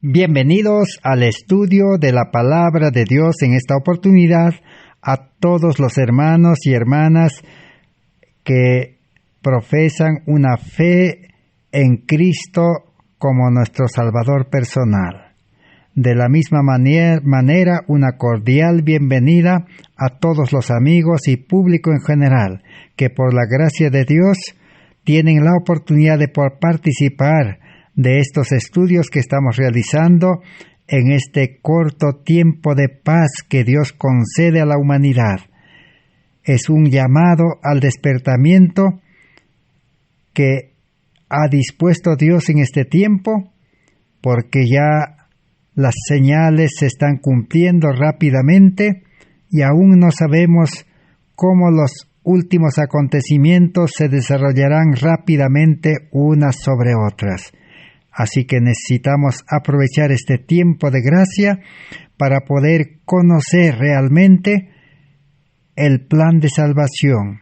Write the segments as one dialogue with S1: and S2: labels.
S1: Bienvenidos al estudio de la Palabra de Dios en esta oportunidad a todos los hermanos y hermanas que profesan una fe en Cristo como nuestro Salvador personal. De la misma manera, una cordial bienvenida a todos los amigos y público en general que por la gracia de Dios tienen la oportunidad de participar de estos estudios que estamos realizando en este corto tiempo de paz que Dios concede a la humanidad. Es un llamado al despertamiento que ha dispuesto Dios en este tiempo, porque ya las señales se están cumpliendo rápidamente y aún no sabemos cómo los últimos acontecimientos se desarrollarán rápidamente unas sobre otras. Así que necesitamos aprovechar este tiempo de gracia para poder conocer realmente el plan de salvación.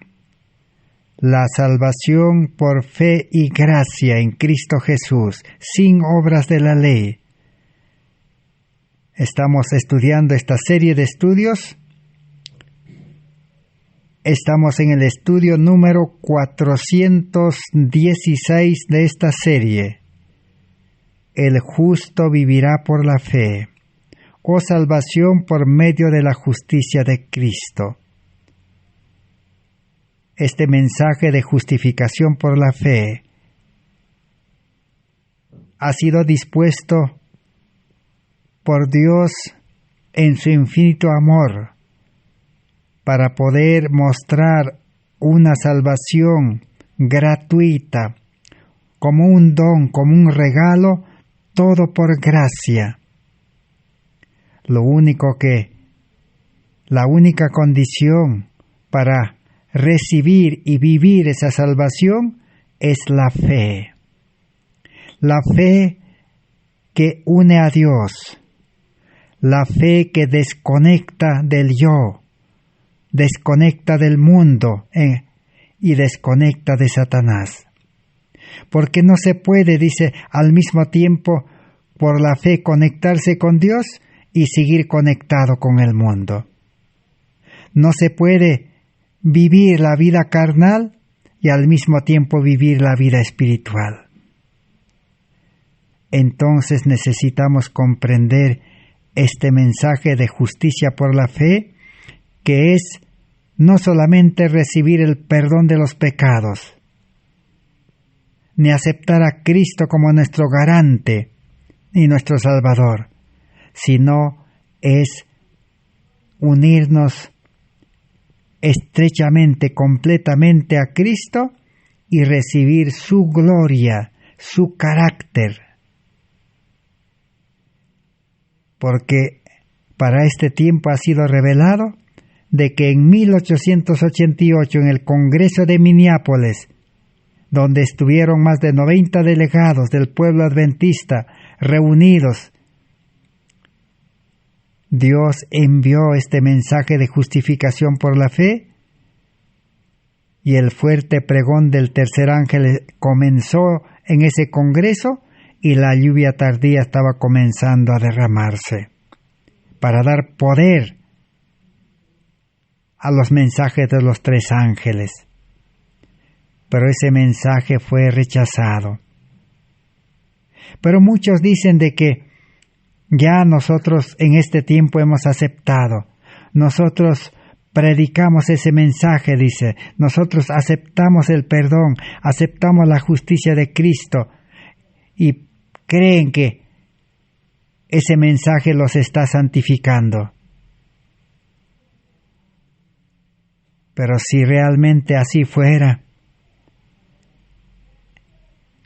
S1: La salvación por fe y gracia en Cristo Jesús, sin obras de la ley. Estamos estudiando esta serie de estudios. Estamos en el estudio número 416 de esta serie. El justo vivirá por la fe, o salvación por medio de la justicia de Cristo. Este mensaje de justificación por la fe ha sido dispuesto por Dios en su infinito amor para poder mostrar una salvación gratuita, como un don, como un regalo, todo por gracia. La única condición para recibir y vivir esa salvación es la fe. La fe que une a Dios. La fe que desconecta del yo, desconecta del mundo y desconecta de Satanás. Porque no se puede, dice, al mismo tiempo por la fe conectarse con Dios y seguir conectado con el mundo. No se puede vivir la vida carnal y al mismo tiempo vivir la vida espiritual. Entonces necesitamos comprender este mensaje de justicia por la fe, que es no solamente recibir el perdón de los pecados, ni aceptar a Cristo como nuestro garante y nuestro Salvador, sino es unirnos estrechamente, completamente a Cristo y recibir su gloria, su carácter. Porque para este tiempo ha sido revelado de que en 1888 en el Congreso de Minneapolis, donde estuvieron más de 90 delegados del pueblo adventista reunidos, Dios envió este mensaje de justificación por la fe y el fuerte pregón del tercer ángel comenzó en ese congreso y la lluvia tardía estaba comenzando a derramarse para dar poder a los mensajes de los tres ángeles. Pero ese mensaje fue rechazado. Pero muchos dicen de que ya nosotros en este tiempo hemos aceptado. Nosotros predicamos ese mensaje, dice. Nosotros aceptamos el perdón, aceptamos la justicia de Cristo y creen que ese mensaje los está santificando. Pero si realmente así fuera,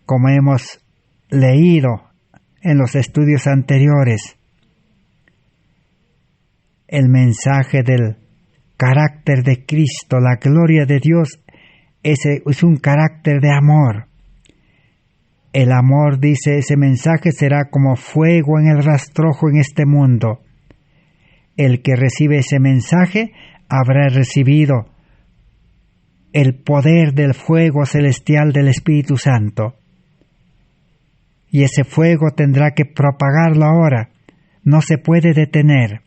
S1: como hemos leído en los estudios anteriores, el mensaje del carácter de Cristo, la gloria de Dios, es un carácter de amor. El amor, dice, ese mensaje será como fuego en el rastrojo en este mundo. El que recibe ese mensaje habrá recibido el poder del fuego celestial del Espíritu Santo. y ese fuego tendrá que propagarlo ahora. No se puede detener.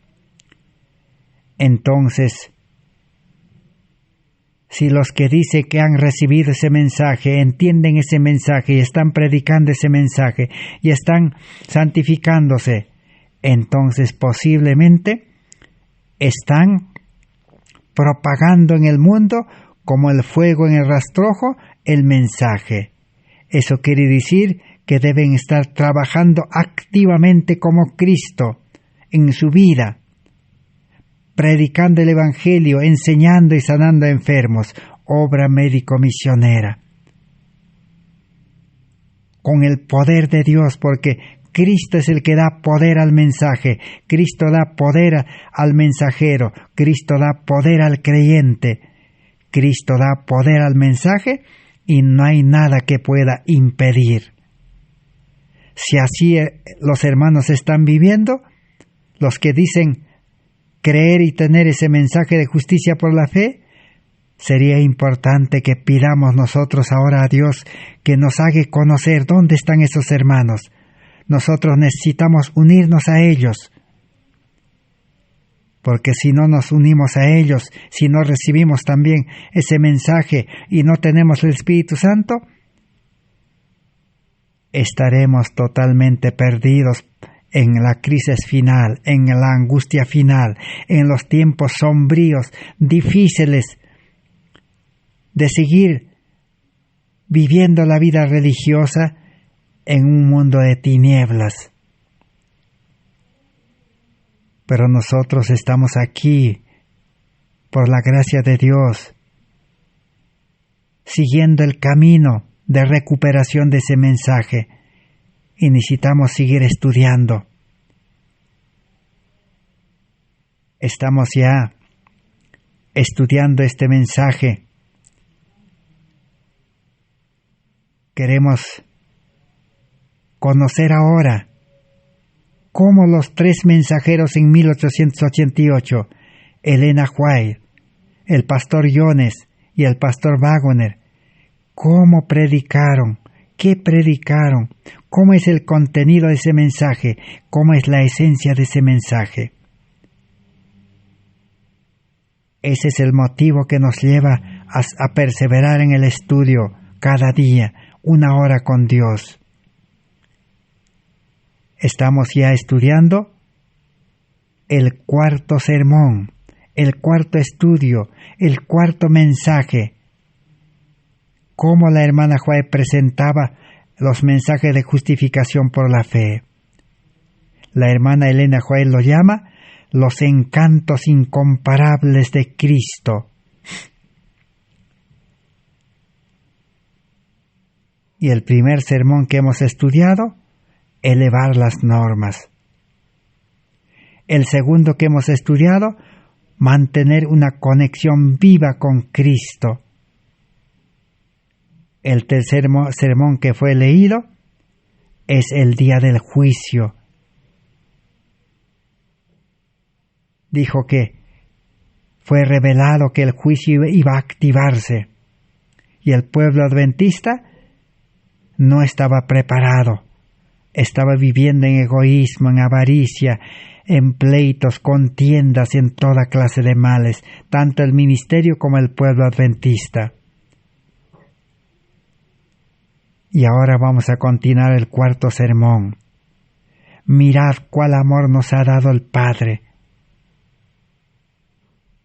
S1: Entonces, si los que dicen que han recibido ese mensaje, entienden ese mensaje y están predicando ese mensaje y están santificándose, entonces posiblemente están propagando en el mundo, como el fuego en el rastrojo, el mensaje. Eso quiere decir que deben estar trabajando activamente como Cristo en su vida, predicando el Evangelio, enseñando y sanando a enfermos, obra médico-misionera, con el poder de Dios, porque Cristo es el que da poder al mensaje, Cristo da poder al mensajero, Cristo da poder al creyente, Cristo da poder al mensaje y no hay nada que pueda impedir. Si así los hermanos están viviendo, los que dicen creer y tener ese mensaje de justicia por la fe, sería importante que pidamos nosotros ahora a Dios que nos haga conocer dónde están esos hermanos. Nosotros necesitamos unirnos a ellos, porque si no nos unimos a ellos, si no recibimos también ese mensaje y no tenemos el Espíritu Santo, estaremos totalmente perdidos en la crisis final, en la angustia final, en los tiempos sombríos, difíciles de seguir viviendo la vida religiosa en un mundo de tinieblas. Pero nosotros estamos aquí por la gracia de Dios, siguiendo el camino de recuperación de ese mensaje, y necesitamos seguir estudiando. Estamos ya estudiando este mensaje. Queremos conocer ahora cómo los tres mensajeros en 1888, Elena White, el pastor Jones y el pastor Waggoner, cómo predicaron, qué predicaron, cómo es el contenido de ese mensaje, cómo es la esencia de ese mensaje. Ese es el motivo que nos lleva a perseverar en el estudio cada día, 1 hora con Dios. Estamos ya estudiando el 4º sermón, el 4º estudio, el 4º mensaje. Cómo la hermana White presentaba los mensajes de justificación por la fe. La hermana Elena White lo llama los encantos incomparables de Cristo. Y el primer sermón que hemos estudiado, elevar las normas. El segundo que hemos estudiado, mantener una conexión viva con Cristo. El tercer sermón que fue leído es el día del juicio. Dijo que fue revelado que el juicio iba a activarse y el pueblo adventista no estaba preparado. Estaba viviendo en egoísmo, en avaricia, en pleitos, contiendas, en toda clase de males, tanto el ministerio como el pueblo adventista. Y ahora vamos a continuar el 4º sermón. Mirad cuál amor nos ha dado el Padre.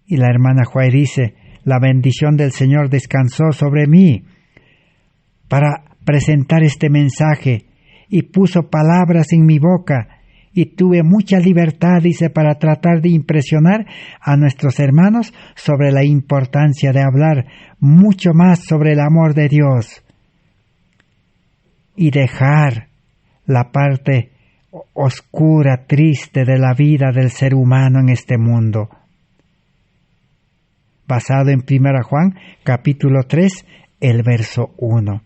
S1: Y la hermana White dice, la bendición del Señor descansó sobre mí para presentar este mensaje y puso palabras en mi boca y tuve mucha libertad, dice, para tratar de impresionar a nuestros hermanos sobre la importancia de hablar mucho más sobre el amor de Dios y dejar la parte oscura, triste de la vida del ser humano en este mundo. Basado en 1 Juan, capítulo 3, el verso 1.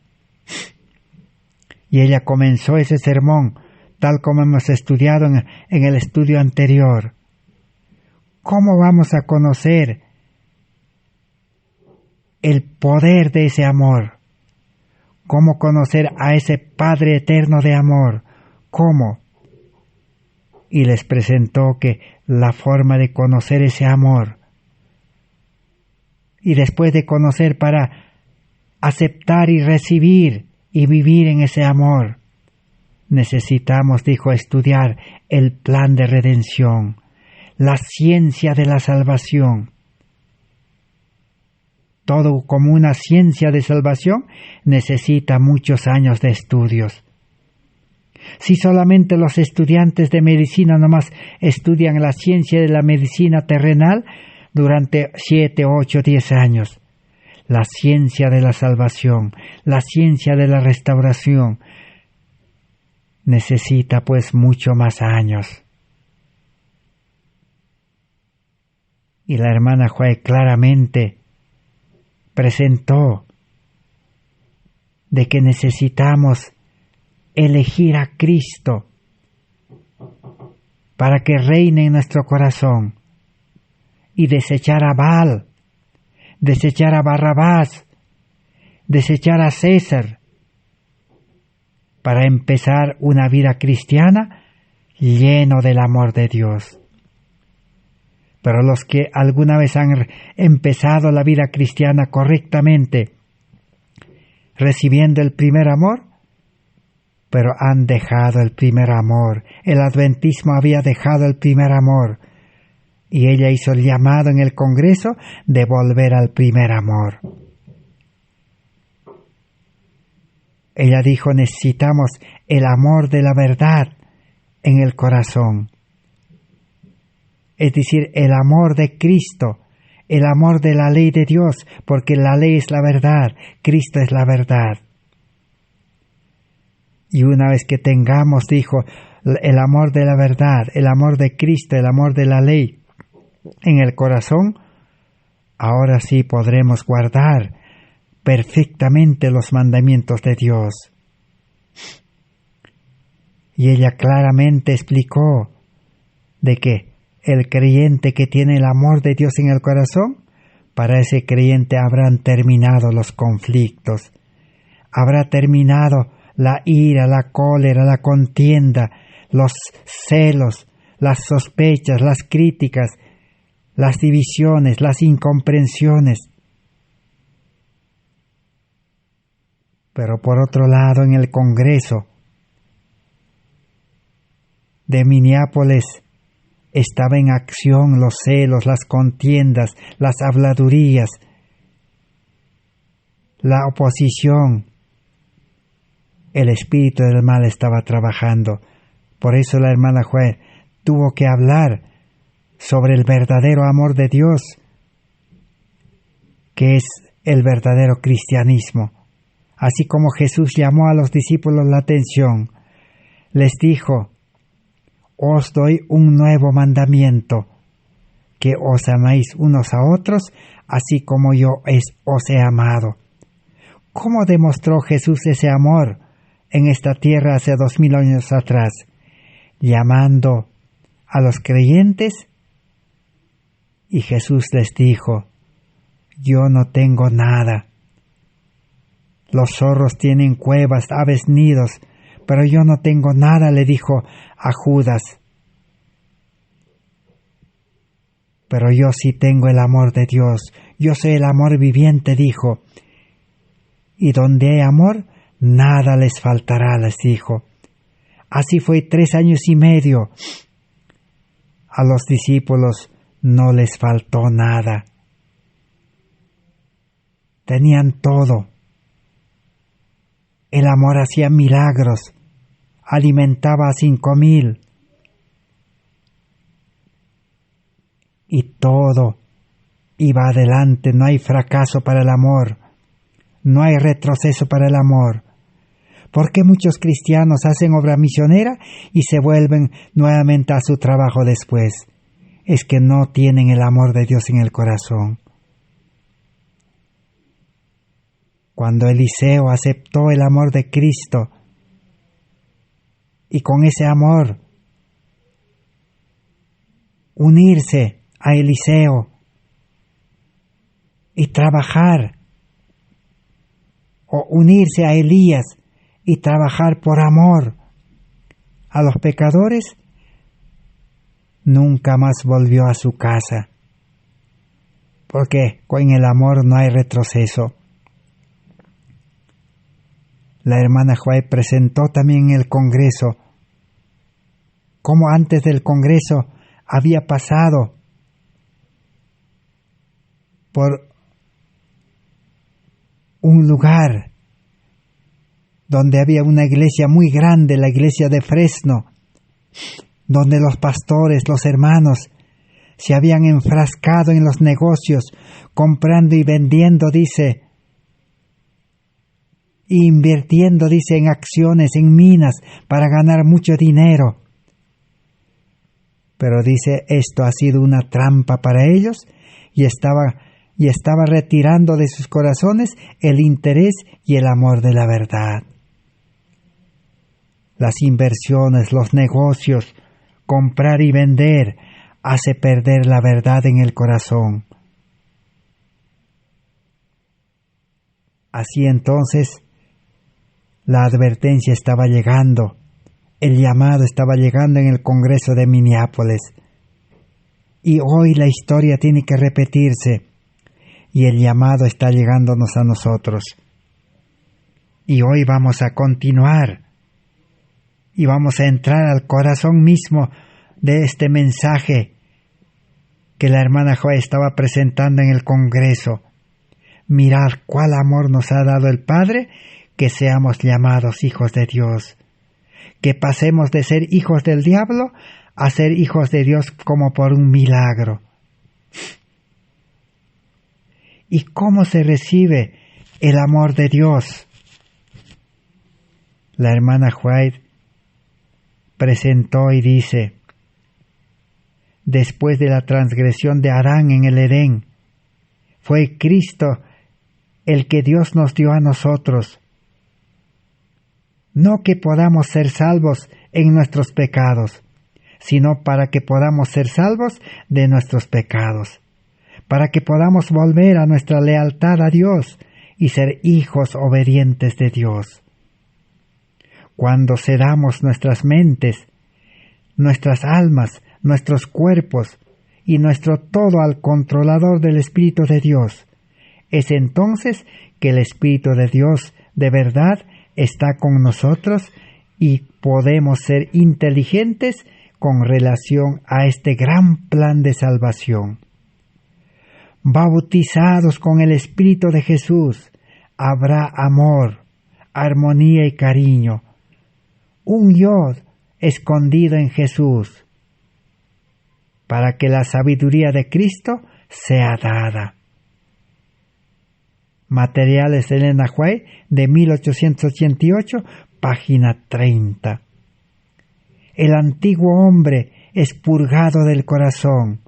S1: Y ella comenzó ese sermón, tal como hemos estudiado en el estudio anterior. ¿Cómo vamos a conocer el poder de ese amor? ¿Cómo conocer a ese Padre eterno de amor? ¿Cómo? Y les presentó que la forma de conocer ese amor, y después de conocer para aceptar y recibir y vivir en ese amor, necesitamos, dijo, estudiar el plan de redención, la ciencia de la salvación. Todo como una ciencia de salvación necesita muchos años de estudios. Si solamente los estudiantes de medicina nomás estudian la ciencia de la medicina terrenal durante 7, 8, 10 años, la ciencia de la salvación, la ciencia de la restauración, necesita pues mucho más años. Y la hermana Joy claramente presentó de que necesitamos elegir a Cristo para que reine en nuestro corazón y desechar a Baal, desechar a Barrabás, desechar a César, para empezar una vida cristiana lleno del amor de Dios. Pero los que alguna vez han empezado la vida cristiana correctamente, recibiendo el primer amor, pero han dejado el primer amor. El adventismo había dejado el primer amor, y ella hizo el llamado en el Congreso de volver al primer amor. Ella dijo, necesitamos el amor de la verdad en el corazón. Es decir, el amor de Cristo, el amor de la ley de Dios, porque la ley es la verdad, Cristo es la verdad. Y una vez que tengamos, dijo, el amor de la verdad, el amor de Cristo, el amor de la ley en el corazón, ahora sí podremos guardar perfectamente los mandamientos de Dios. Y ella claramente explicó de que el creyente que tiene el amor de Dios en el corazón, para ese creyente habrán terminado los conflictos, habrá terminado la ira, la cólera, la contienda, los celos, las sospechas, las críticas, las divisiones, las incomprensiones. Pero por otro lado, en el Congreso de Minneapolis estaba en acción los celos, las contiendas, las habladurías, la oposición. El espíritu del mal estaba trabajando. Por eso la hermana Joy tuvo que hablar sobre el verdadero amor de Dios, que es el verdadero cristianismo. Así como Jesús llamó a los discípulos la atención, les dijo, os doy un nuevo mandamiento, que os améis unos a otros, así como yo os he amado. ¿Cómo demostró Jesús ese amor en esta tierra hace 2000 años atrás? Llamando a los creyentes, y Jesús les dijo, yo no tengo nada. Los zorros tienen cuevas, aves nidos, pero yo no tengo nada, le dijo a Judas. Pero yo sí tengo el amor de Dios, yo soy el amor viviente, dijo. Y donde hay amor, nada les faltará, les dijo. Así fue 3 años y medio. A los discípulos no les faltó nada. Tenían todo. El amor hacía milagros, alimentaba a 5,000. Y todo iba adelante, no hay fracaso para el amor, no hay retroceso para el amor. ¿Por qué muchos cristianos hacen obra misionera y se vuelven nuevamente a su trabajo después? Es que no tienen el amor de Dios en el corazón. Cuando Eliseo aceptó el amor de Cristo y con ese amor unirse a Eliseo y trabajar, o unirse a Elías y trabajar por amor a los pecadores, nunca más volvió a su casa, porque con el amor no hay retroceso. La hermana White presentó también en el Congreso cómo antes del Congreso había pasado por un lugar donde había una iglesia muy grande, la iglesia de Fresno, donde los pastores, los hermanos, se habían enfrascado en los negocios, comprando y vendiendo, dice, e invirtiendo, dice, en acciones, en minas, para ganar mucho dinero. Pero dice, esto ha sido una trampa para ellos y estaba retirando de sus corazones el interés y el amor de la verdad. Las inversiones, los negocios, comprar y vender, hace perder la verdad en el corazón. Así entonces, la advertencia estaba llegando, el llamado estaba llegando en el Congreso de Minneapolis. Y hoy la historia tiene que repetirse, y el llamado está llegándonos a nosotros. Y hoy vamos a continuar, y vamos a entrar al corazón mismo de este mensaje que la hermana Joy estaba presentando en el Congreso. Mirad cuál amor nos ha dado el Padre, que seamos llamados hijos de Dios, que pasemos de ser hijos del diablo a ser hijos de Dios como por un milagro. ¿Y cómo se recibe el amor de Dios? La hermana White presentó y dice, después de la transgresión de Adán en el Edén, fue Cristo el que Dios nos dio a nosotros. No que podamos ser salvos en nuestros pecados, sino para que podamos ser salvos de nuestros pecados, para que podamos volver a nuestra lealtad a Dios y ser hijos obedientes de Dios. Cuando cedamos nuestras mentes, nuestras almas, nuestros cuerpos y nuestro todo al controlador del Espíritu de Dios, es entonces que el Espíritu de Dios de verdad está con nosotros y podemos ser inteligentes con relación a este gran plan de salvación. Bautizados con el Espíritu de Jesús, habrá amor, armonía y cariño, un yo escondido en Jesús, para que la sabiduría de Cristo sea dada. Materiales de Elena White, de 1888, página 30. El antiguo hombre es purgado del corazón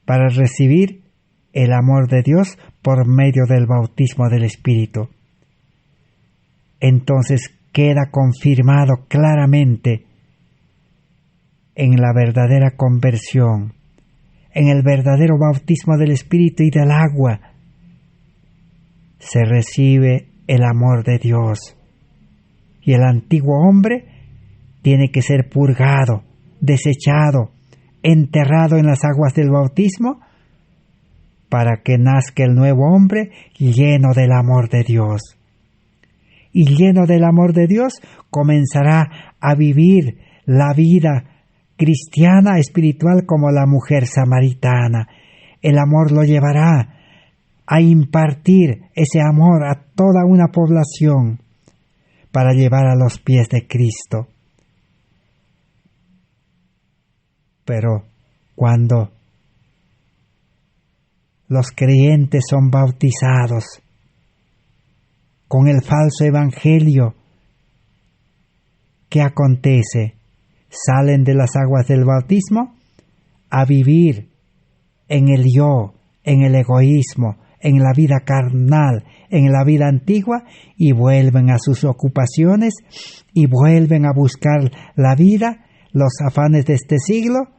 S1: para recibir el amor de Dios por medio del bautismo del Espíritu. Entonces queda confirmado claramente en la verdadera conversión, en el verdadero bautismo del Espíritu y del agua, se recibe el amor de Dios. Y el antiguo hombre tiene que ser purgado, desechado, enterrado en las aguas del bautismo, para que nazca el nuevo hombre lleno del amor de Dios. Y lleno del amor de Dios comenzará a vivir la vida cristiana espiritual como la mujer samaritana. El amor lo llevará a impartir ese amor a toda una población para llevar a los pies de Cristo. Pero cuando los creyentes son bautizados con el falso evangelio, ¿qué acontece? Salen de las aguas del bautismo a vivir en el yo, en el egoísmo, en la vida carnal, en la vida antigua, y vuelven a sus ocupaciones y vuelven a buscar la vida, los afanes de este siglo,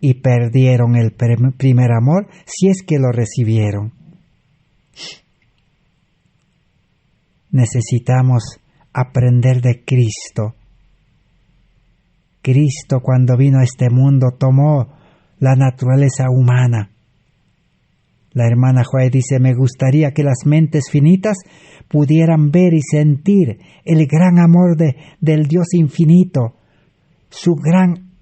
S1: y perdieron el primer amor si es que lo recibieron. necesitamos aprender de Cristo. Cristo, cuando vino a este mundo, tomó la naturaleza humana. La hermana Joy dice: me gustaría que las mentes finitas pudieran ver y sentir el gran amor del Dios infinito, su gran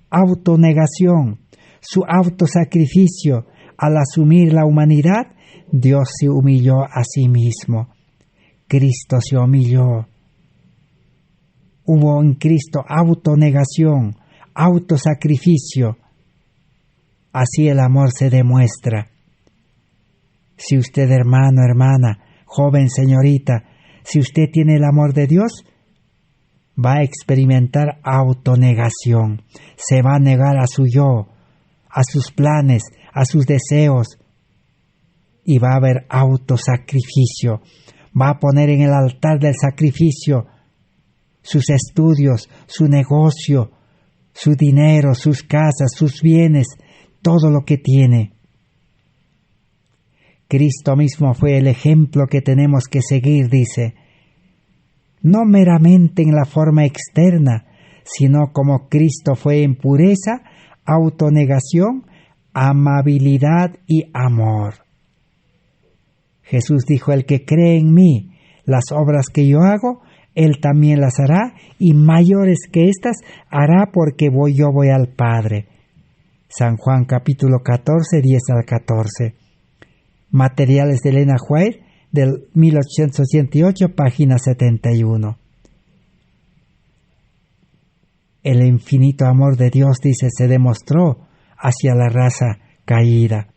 S1: autonegación, su autosacrificio. Al asumir la humanidad, Dios se humilló a sí mismo. Cristo se humilló. Hubo en Cristo autonegación, autosacrificio. Así el amor se demuestra. Si usted, hermano, hermana, joven, señorita, si usted tiene el amor de Dios, va a experimentar autonegación. Se va a negar a su yo, a sus planes, a sus deseos, y va a haber autosacrificio. Va a poner en el altar del sacrificio sus estudios, su negocio, su dinero, sus casas, sus bienes, todo lo que tiene. Cristo mismo fue el ejemplo que tenemos que seguir, dice, no meramente en la forma externa, sino como Cristo fue en pureza, autonegación, amabilidad y amor. Jesús dijo: el que cree en mí, las obras que yo hago, él también las hará, y mayores que estas hará, porque yo voy al Padre. San Juan capítulo 14, 10 al 14. Materiales de Elena White, del 1888, página 71. El infinito amor de Dios, dice, se demostró hacia la raza caída.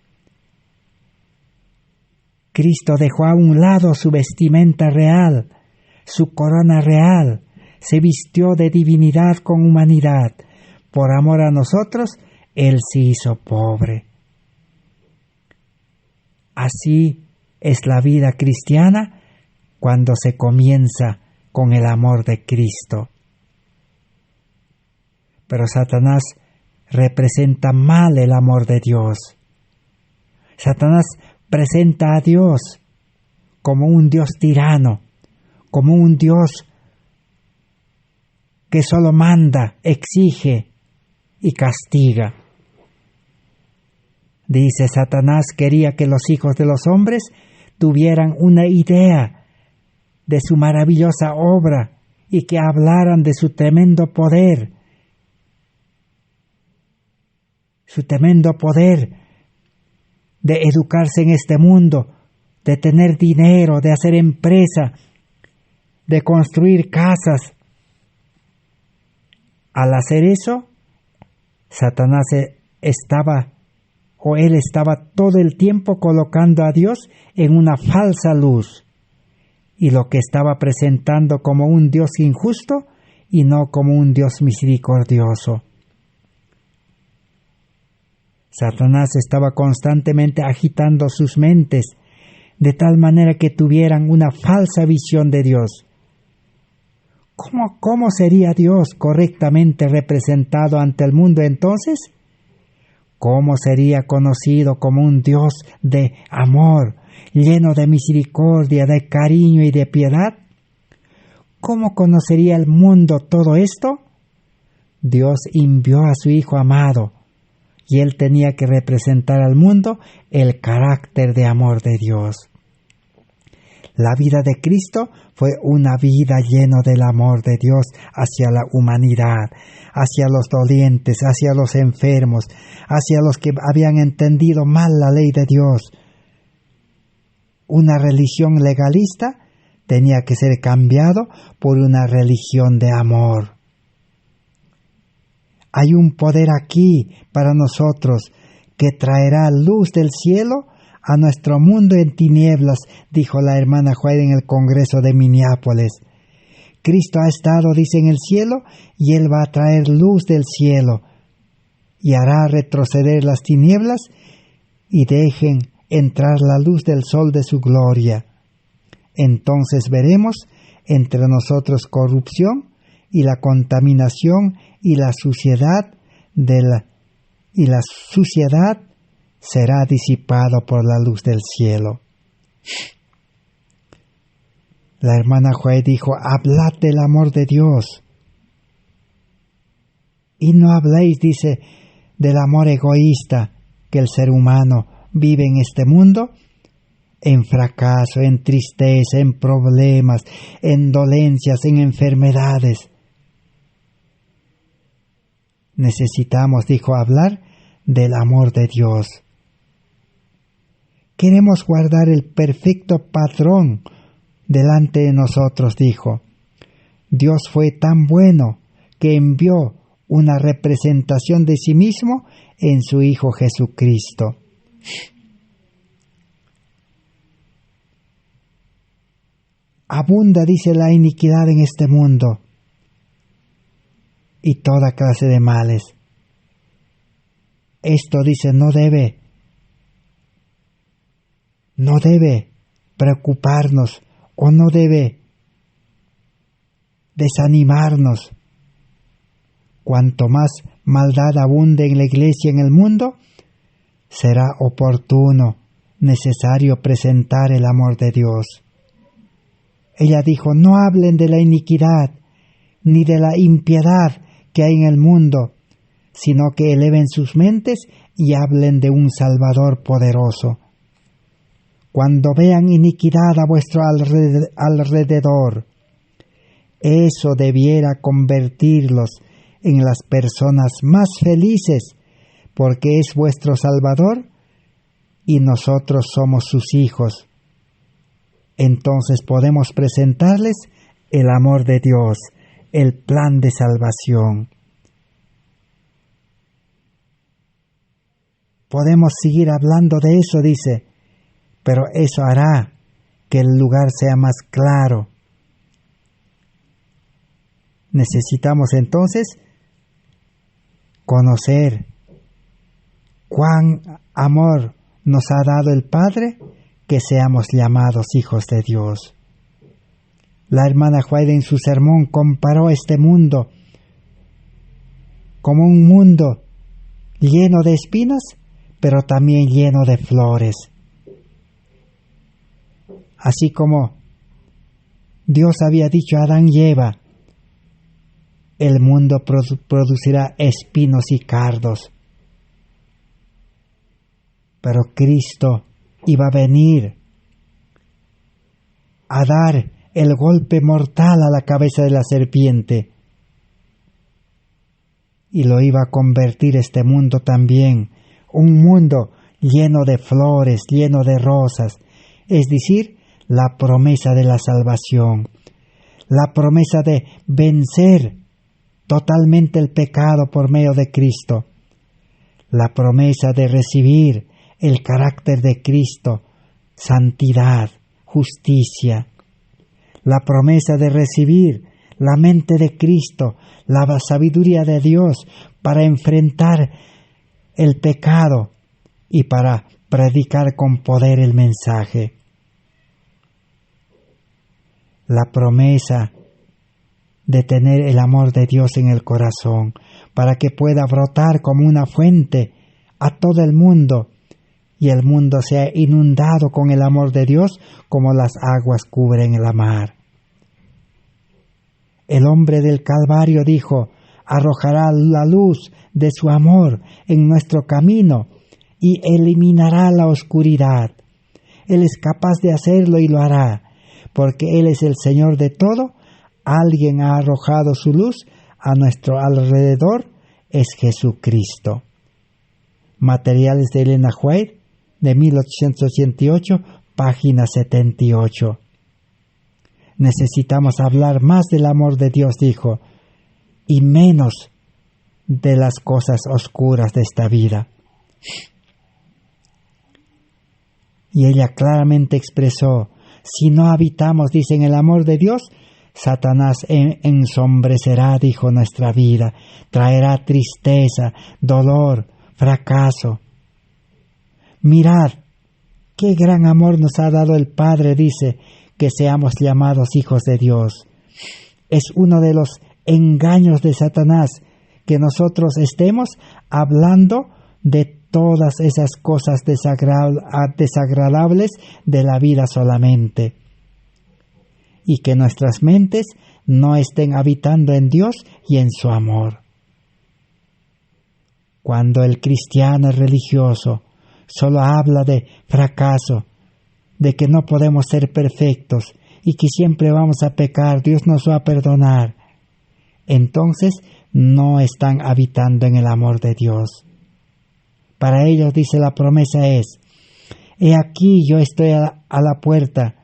S1: Cristo dejó a un lado su vestimenta real, su corona real, se vistió de divinidad con humanidad. Por amor a nosotros, Él se hizo pobre. Así es la vida cristiana cuando se comienza con el amor de Cristo. Pero Satanás representa mal el amor de Dios. Satanás presenta a Dios como un Dios tirano, como un Dios que solo manda, exige y castiga. Dice: Satanás quería que los hijos de los hombres tuvieran una idea de su maravillosa obra y que hablaran de su tremendo poder de educarse en este mundo, de tener dinero, de hacer empresa, de construir casas. Al hacer eso, Satanás estaba todo el tiempo colocando a Dios en una falsa luz, y lo que estaba presentando como un Dios injusto y no como un Dios misericordioso. Satanás estaba constantemente agitando sus mentes de tal manera que tuvieran una falsa visión de Dios. ¿Cómo sería Dios correctamente representado ante el mundo entonces? ¿Cómo sería conocido como un Dios de amor, lleno de misericordia, de cariño y de piedad? ¿Cómo conocería el mundo todo esto? Dios envió a su Hijo amado, y Él tenía que representar al mundo el carácter de amor de Dios. La vida de Cristo fue una vida llena del amor de Dios hacia la humanidad, hacia los dolientes, hacia los enfermos, hacia los que habían entendido mal la ley de Dios. Una religión legalista tenía que ser cambiado por una religión de amor. Hay un poder aquí para nosotros que traerá luz del cielo a nuestro mundo en tinieblas, dijo la hermana White en el Congreso de Minneapolis. Cristo ha estado, dice, en el cielo, y Él va a traer luz del cielo y hará retroceder las tinieblas y dejen entrar la luz del sol de su gloria. Entonces veremos entre nosotros corrupción y la contaminación y la suciedad será disipado por la luz del cielo. La hermana Joy dijo, hablad del amor de Dios. Y no habléis, dice, del amor egoísta que el ser humano vive en este mundo, en fracaso, en tristeza, en problemas, en dolencias, en enfermedades. Necesitamos, dijo, hablar del amor de Dios. Queremos guardar el perfecto patrón delante de nosotros, dijo. Dios fue tan bueno que envió una representación de sí mismo en su Hijo Jesucristo. Abunda, dice, la iniquidad en este mundo y toda clase de males. Esto, dice, no debe preocuparnos o no debe desanimarnos. Cuanto más maldad abunde en la iglesia y en el mundo, será oportuno, necesario presentar el amor de Dios. Ella dijo, no hablen de la iniquidad ni de la impiedad que hay en el mundo, sino que eleven sus mentes y hablen de un Salvador poderoso. Cuando vean iniquidad a vuestro alrededor, eso debiera convertirlos en las personas más felices, porque es vuestro Salvador y nosotros somos sus hijos. Entonces podemos presentarles el amor de Dios, el plan de salvación. Podemos seguir hablando de eso, dice, pero eso hará que el lugar sea más claro. Necesitamos entonces conocer cuán amor nos ha dado el Padre, que seamos llamados hijos de Dios. La hermana White en su sermón comparó este mundo como un mundo lleno de espinas, pero también lleno de flores. Así como Dios había dicho a Adán y Eva, el mundo producirá espinos y cardos. Pero Cristo iba a venir a dar el golpe mortal a la cabeza de la serpiente y lo iba a convertir este mundo también, un mundo lleno de flores, lleno de rosas, es decir, la promesa de la salvación, la promesa de vencer totalmente el pecado por medio de Cristo, la promesa de recibir el carácter de Cristo, santidad, justicia, la promesa de recibir la mente de Cristo, la sabiduría de Dios para enfrentar el pecado y para predicar con poder el mensaje. La promesa de tener el amor de Dios en el corazón, para que pueda brotar como una fuente a todo el mundo, y el mundo sea inundado con el amor de Dios como las aguas cubren la mar. El hombre del Calvario dijo, arrojará la luz de su amor en nuestro camino y eliminará la oscuridad. Él es capaz de hacerlo y lo hará, porque Él es el Señor de todo. Alguien ha arrojado su luz a nuestro alrededor, es Jesucristo. Materiales de Elena White, de 1888, página 78. Necesitamos hablar más del amor de Dios, dijo, y menos de las cosas oscuras de esta vida. Y ella claramente expresó, si no habitamos, dice, en el amor de Dios, Satanás ensombrecerá, dijo, nuestra vida, traerá tristeza, dolor, fracaso. Mirad, qué gran amor nos ha dado el Padre, dice, que seamos llamados hijos de Dios. Es uno de los engaños de Satanás que nosotros estemos hablando de todas esas cosas desagradables de la vida solamente. y que nuestras mentes no estén habitando en Dios y en su amor. Cuando el cristiano es religioso, solo habla de fracaso, de que no podemos ser perfectos y que siempre vamos a pecar, Dios nos va a perdonar, entonces no están habitando en el amor de Dios. Para ellos, dice la promesa es: he aquí yo estoy a la puerta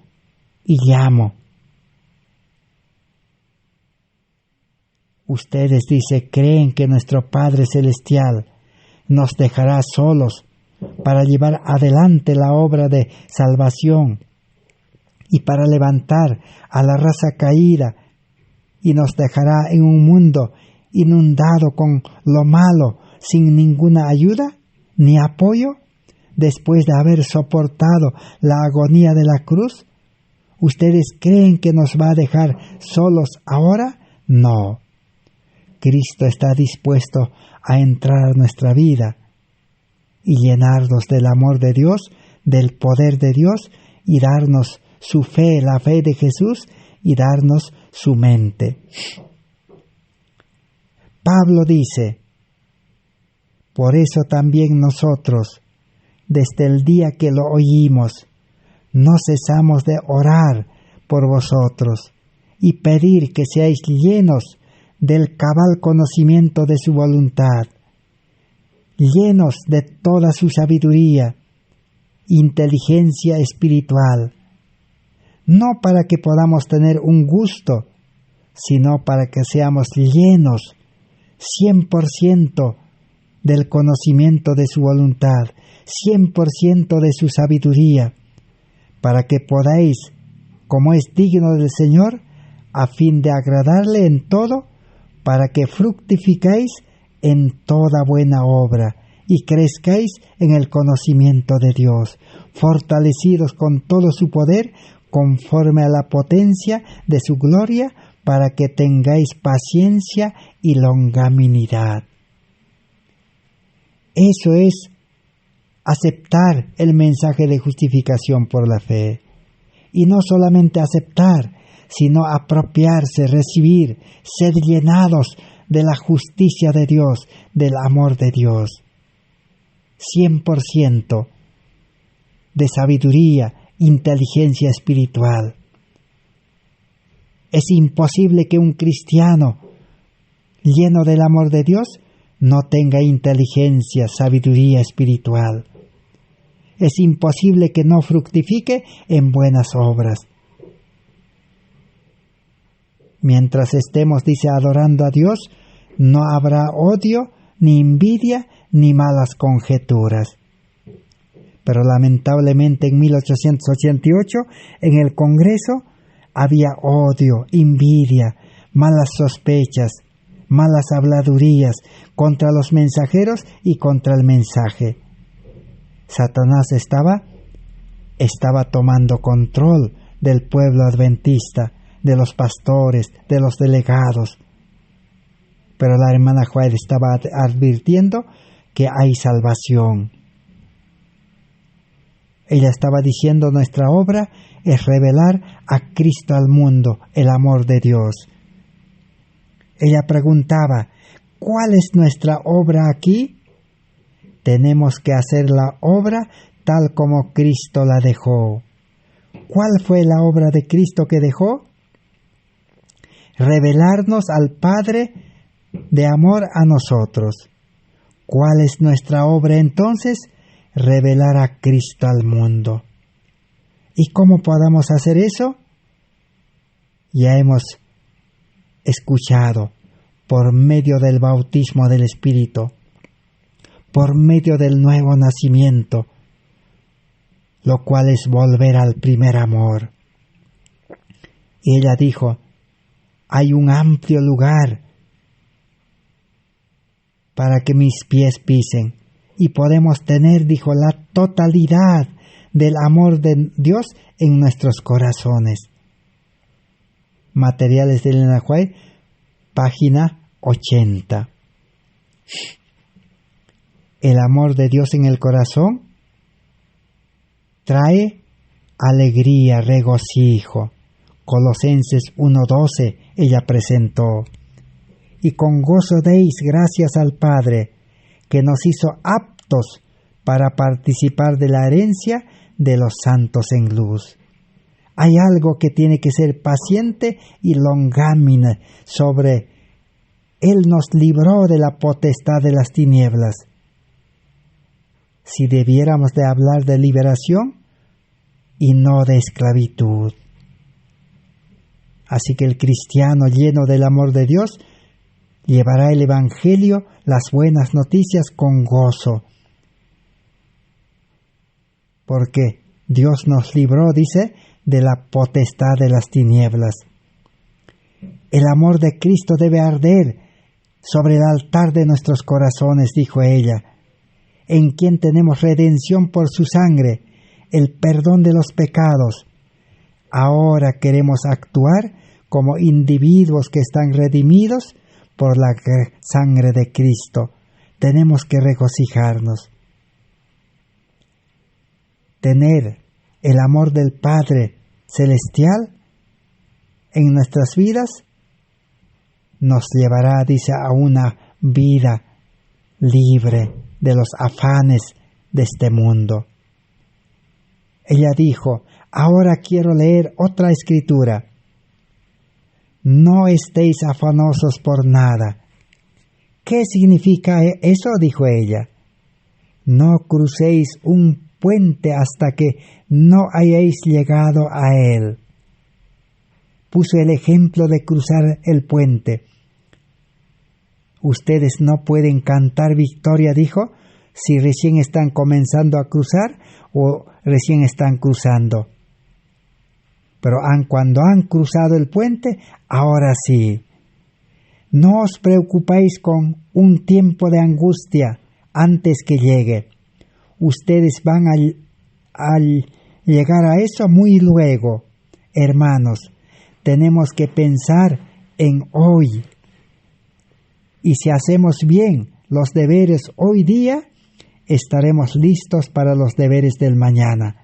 S1: y llamo. Ustedes, dice, creen que nuestro Padre Celestial nos dejará solos para llevar adelante la obra de salvación y para levantar a la raza caída, y nos dejará en un mundo inundado con lo malo, sin ninguna ayuda ni apoyo, después de haber soportado la agonía de la cruz. ¿Ustedes creen que nos va a dejar solos ahora? No. Cristo está dispuesto a entrar a nuestra vida y llenarnos del amor de Dios, del poder de Dios, y darnos su fe, la fe de Jesús, y darnos su mente. Pablo dice: por eso también nosotros, desde el día que lo oímos, no cesamos de orar por vosotros y pedir que seáis llenos del cabal conocimiento de su voluntad, llenos de toda su sabiduría, inteligencia espiritual, no para que podamos tener un gusto, sino para que seamos llenos 100% del conocimiento de su voluntad, 100% de su sabiduría, para que podáis, como es digno del Señor, a fin de agradarle en todo, para que fructificáis en toda buena obra y crezcáis en el conocimiento de Dios, fortalecidos con todo su poder, conforme a la potencia de su gloria, para que tengáis paciencia y longanimidad. Eso es aceptar el mensaje de justificación por la fe. Y no solamente aceptar, sino apropiarse, recibir, ser llenados de la justicia de Dios, del amor de Dios. 100% de sabiduría, inteligencia espiritual. Es imposible que un cristiano lleno del amor de Dios no tenga inteligencia, sabiduría espiritual. Es imposible que no fructifique en buenas obras. Mientras estemos, dice, adorando a Dios, no habrá odio, ni envidia, ni malas conjeturas. Pero lamentablemente en 1888, en el Congreso, había odio, envidia, malas sospechas, malas habladurías contra los mensajeros y contra el mensaje. Satanás estaba tomando control del pueblo adventista, de los pastores, de los delegados. Pero la hermana White estaba advirtiendo que hay salvación. Ella estaba diciendo: nuestra obra es revelar a Cristo al mundo, el amor de Dios. Ella preguntaba: ¿cuál es nuestra obra aquí? Tenemos que hacer la obra tal como Cristo la dejó. ¿Cuál fue la obra de Cristo que dejó? Revelarnos al Padre de amor a nosotros. ¿Cuál es nuestra obra entonces? Revelar a Cristo al mundo. ¿Y cómo podamos hacer eso? Ya hemos escuchado: por medio del bautismo del Espíritu, por medio del nuevo nacimiento, lo cual es volver al primer amor. Y ella dijo: hay un amplio lugar para que mis pies pisen, y podemos tener, dijo, la totalidad del amor de Dios en nuestros corazones. Materiales de Elena White, página 80. El amor de Dios en el corazón trae alegría, regocijo, Colosenses 1:12 ella presentó. Y con gozo deis gracias al Padre, que nos hizo aptos para participar de la herencia de los santos en luz. Hay algo que tiene que ser paciente y longámine sobre Él nos libró de la potestad de las tinieblas. Si debiéramos de hablar de liberación y no de esclavitud. Así que el cristiano lleno del amor de Dios llevará el Evangelio, las buenas noticias con gozo. Porque Dios nos libró, dice, de la potestad de las tinieblas. El amor de Cristo debe arder sobre el altar de nuestros corazones, dijo ella, en quien tenemos redención por su sangre, el perdón de los pecados. Ahora queremos actuar como individuos que están redimidos por la sangre de Cristo. Tenemos que regocijarnos. Tener el amor del Padre Celestial en nuestras vidas nos llevará, dice, a una vida libre de los afanes de este mundo. Ella dijo, ahora quiero leer otra escritura. No estéis afanosos por nada. ¿Qué significa eso? Dijo ella. No crucéis un puente hasta que no hayáis llegado a él. Puso el ejemplo de cruzar el puente. Ustedes no pueden cantar victoria, dijo, si recién están comenzando a cruzar o recién están cruzando. Pero cuando han cruzado el puente, ahora sí. No os preocupéis con un tiempo de angustia antes que llegue. Ustedes van a llegar a eso muy luego. Hermanos, tenemos que pensar en hoy. Y si hacemos bien los deberes hoy día, estaremos listos para los deberes del mañana.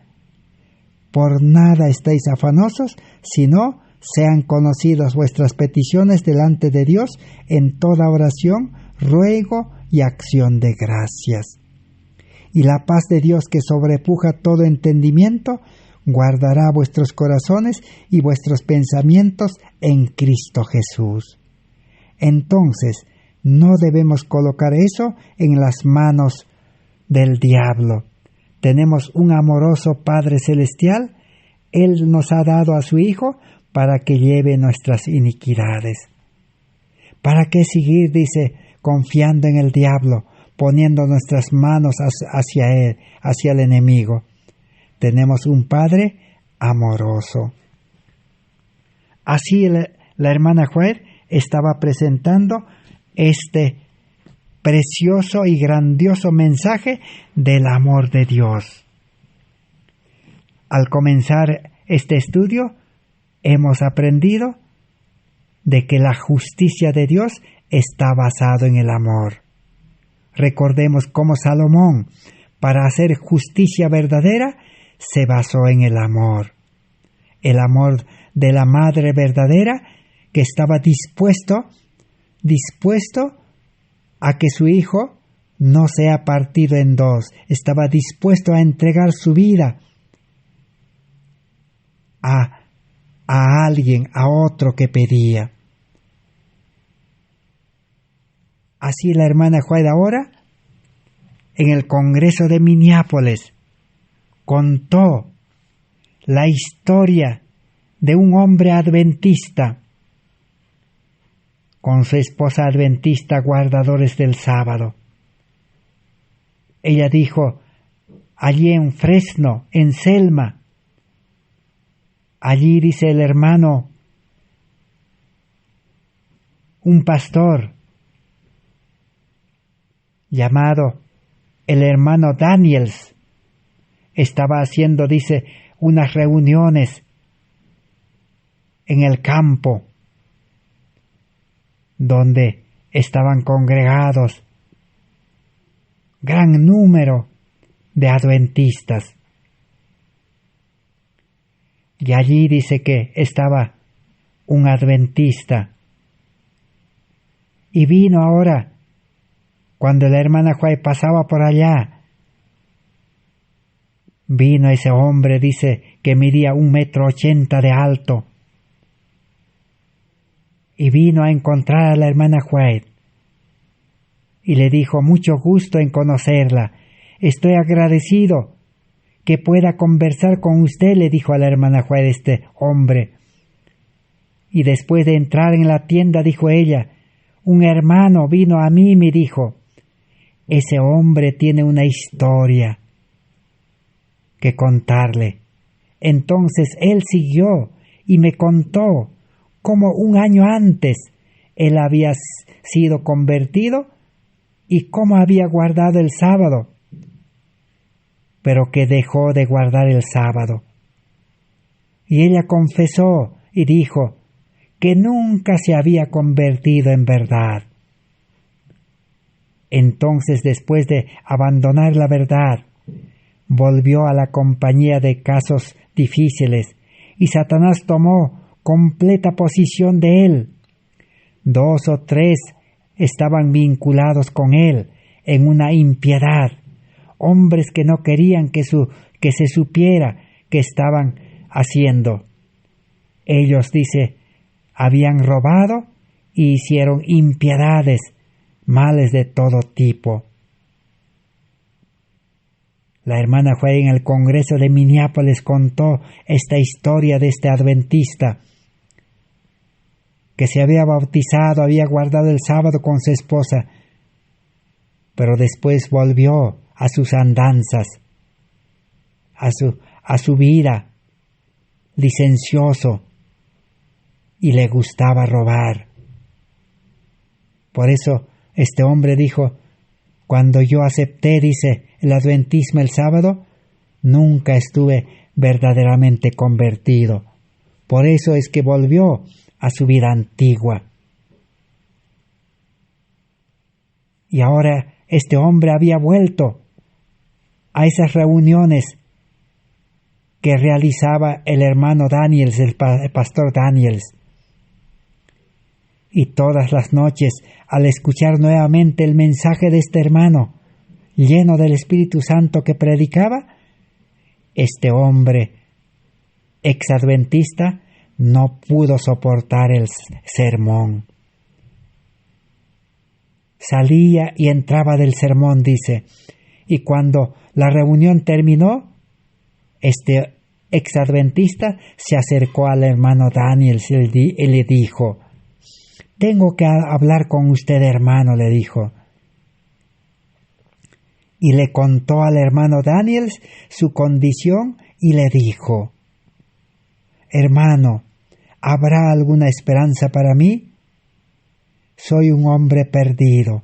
S1: Por nada estéis afanosos, sino sean conocidas vuestras peticiones delante de Dios en toda oración, ruego y acción de gracias. Y la paz de Dios que sobrepuja todo entendimiento, guardará vuestros corazones y vuestros pensamientos en Cristo Jesús. Entonces, no debemos colocar eso en las manos del diablo. Tenemos un amoroso Padre Celestial. Él nos ha dado a su Hijo para que lleve nuestras iniquidades. ¿Para qué seguir, dice, confiando en el diablo, poniendo nuestras manos hacia él, hacia el enemigo? Tenemos un Padre amoroso. Así la hermana Joel estaba presentando este precioso y grandioso mensaje del amor de Dios. Al comenzar este estudio, hemos aprendido de que la justicia de Dios está basado en el amor. Recordemos cómo Salomón, para hacer justicia verdadera, se basó en el amor de la madre verdadera que estaba dispuesto a que su hijo no sea partido en dos, estaba dispuesto a entregar su vida a alguien, a otro que pedía. Así la hermana Juana ahora, en el Congreso de Minneapolis, contó la historia de un hombre adventista con su esposa adventista, guardadores del sábado. Ella dijo, allí en Fresno, en Selma, allí, dice el hermano, un pastor llamado el hermano Daniels estaba haciendo, dice, unas reuniones en el campo donde estaban congregados gran número de adventistas. Y allí dice que estaba un adventista. Y vino ahora, cuando la hermana White pasaba por allá, vino ese hombre, dice, que medía 1,80 m de alto, y vino a encontrar a la hermana White, y le dijo: mucho gusto en conocerla, estoy agradecido que pueda conversar con usted, le dijo a la hermana White este hombre. Y después de entrar en la tienda, dijo ella: un hermano vino a mí y me dijo, ese hombre tiene una historia que contarle. Entonces él siguió y me contó cómo 1 año antes él había sido convertido y cómo había guardado el sábado, pero que dejó de guardar el sábado. Y ella confesó y dijo que nunca se había convertido en verdad. Entonces, después de abandonar la verdad, volvió a la compañía de casos difíciles, y Satanás tomó completa posesión de él. 2 o 3 estaban vinculados con él en una impiedad, hombres que no querían que se supiera que estaban haciendo. Ellos, dice, habían robado y hicieron impiedades, males de todo tipo. La hermana White en el Congreso de Minneapolis contó esta historia de este adventista que se había bautizado, había guardado el sábado con su esposa, pero después volvió a sus andanzas, a su vida licencioso, y le gustaba robar. Por eso este hombre dijo: cuando yo acepté, dice, el adventismo el sábado, nunca estuve verdaderamente convertido. Por eso es que volvió a su vida antigua. Y ahora este hombre había vuelto a esas reuniones que realizaba el hermano Daniels, el pastor Daniels. Y todas las noches, al escuchar nuevamente el mensaje de este hermano, lleno del Espíritu Santo que predicaba, este hombre exadventista no pudo soportar el sermón. Salía y entraba del sermón, dice, y cuando la reunión terminó, este exadventista se acercó al hermano Daniels y le dijo: tengo que hablar con usted, hermano, le dijo. Y le contó al hermano Daniels su condición y le dijo: hermano, ¿habrá alguna esperanza para mí? Soy un hombre perdido.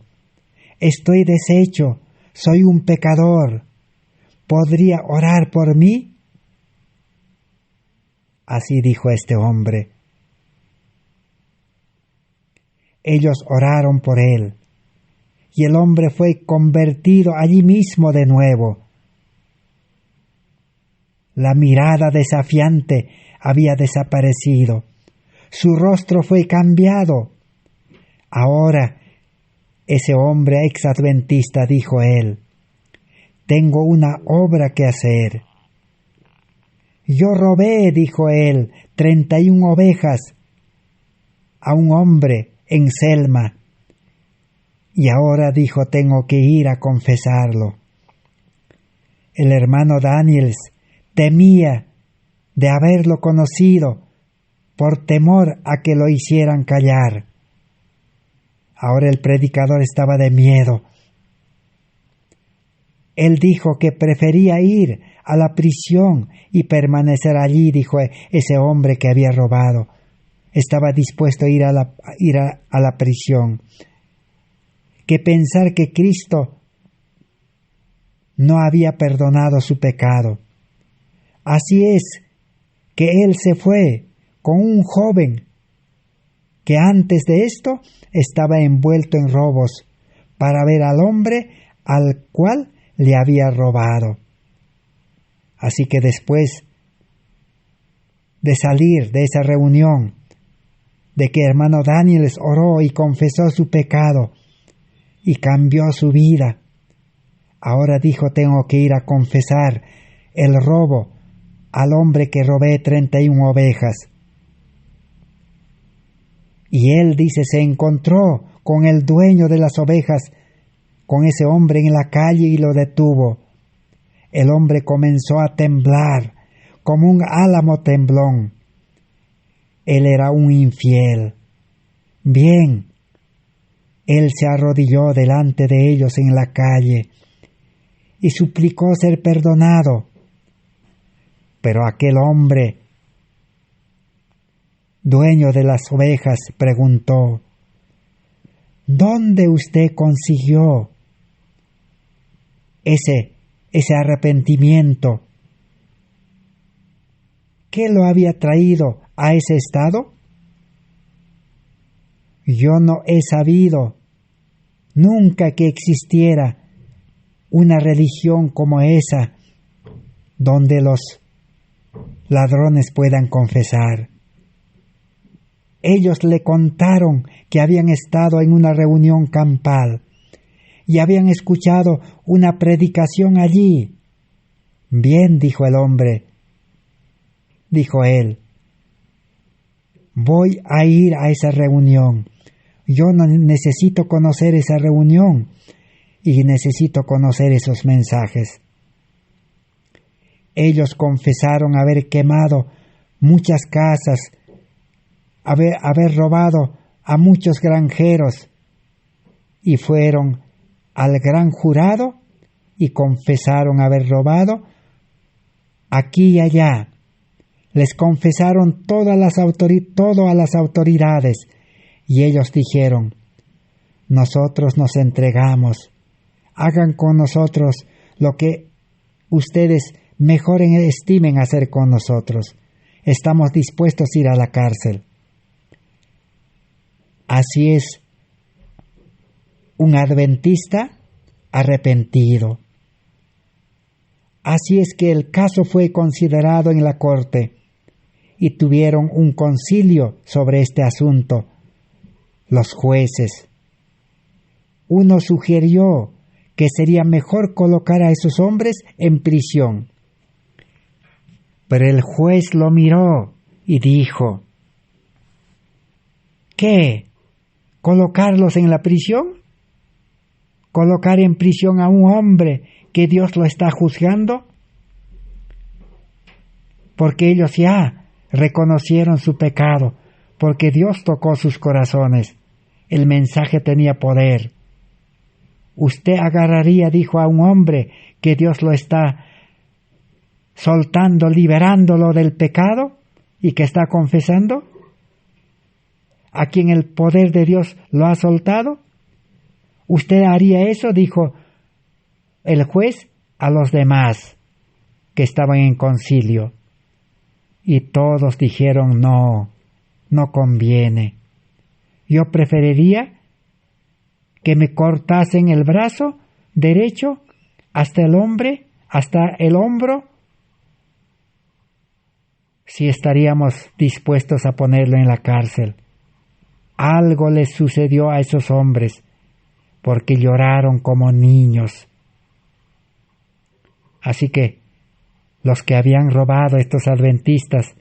S1: Estoy deshecho. Soy un pecador. ¿Podría orar por mí? Así dijo este hombre. Ellos oraron por él, y el hombre fue convertido allí mismo de nuevo. La mirada desafiante había desaparecido. Su rostro fue cambiado. Ahora, ese hombre exadventista, dijo él, tengo una obra que hacer. Yo robé, dijo él, 31 ovejas a un hombre en Selma, y ahora, dijo, tengo que ir a confesarlo. El hermano Daniels temía de haberlo conocido por temor a que lo hicieran callar. Ahora el predicador estaba de miedo. Él dijo que prefería ir a la prisión y permanecer allí, dijo ese hombre que había robado. Estaba dispuesto a ir a la prisión, que pensar que Cristo no había perdonado su pecado. Así es que él se fue con un joven que antes de esto estaba envuelto en robos para ver al hombre al cual le había robado. Así que después de salir de esa reunión, de que hermano Daniel oró y confesó su pecado y cambió su vida. Ahora dijo, tengo que ir a confesar el robo al hombre que robé 31 ovejas. Y él dice, se encontró con el dueño de las ovejas, con ese hombre en la calle y lo detuvo. El hombre comenzó a temblar como un álamo temblón. Él era un infiel. Bien, él se arrodilló delante de ellos en la calle y suplicó ser perdonado. Pero aquel hombre, dueño de las ovejas, preguntó, ¿dónde usted consiguió ese arrepentimiento? ¿Qué lo había traído a ese estado? Yo no he sabido nunca que existiera una religión como esa donde los ladrones puedan confesar. Ellos le contaron que habían estado en una reunión campal y habían escuchado una predicación allí. Bien, dijo el hombre, dijo él, voy a ir a esa reunión. Yo no necesito conocer esa reunión y necesito conocer esos mensajes. Ellos confesaron haber quemado muchas casas, haber robado a muchos granjeros, y fueron al gran jurado y confesaron haber robado aquí y allá. Les confesaron todo a las autoridades, y ellos dijeron, nosotros nos entregamos, hagan con nosotros lo que ustedes mejor estimen hacer con nosotros. Estamos dispuestos a ir a la cárcel. Así es un adventista arrepentido. Así es que el caso fue considerado en la corte y tuvieron un concilio sobre este asunto. Los jueces. Uno sugirió que sería mejor colocar a esos hombres en prisión. Pero el juez lo miró y dijo, ¿qué? ¿Colocarlos en la prisión? ¿Colocar en prisión a un hombre que Dios lo está juzgando? Porque ellos ya reconocieron su pecado, porque Dios tocó sus corazones. El mensaje tenía poder. Usted agarraría, dijo, a un hombre que Dios lo está soltando, liberándolo del pecado y que está confesando, a quien el poder de Dios lo ha soltado. ¿Usted haría eso?, dijo el juez a los demás que estaban en concilio. Y todos dijeron, no conviene. Yo preferiría que me cortasen el brazo derecho hasta el hombro, si estaríamos dispuestos a ponerlo en la cárcel. Algo les sucedió a esos hombres, porque lloraron como niños. Así que los que habían robado, estos adventistas,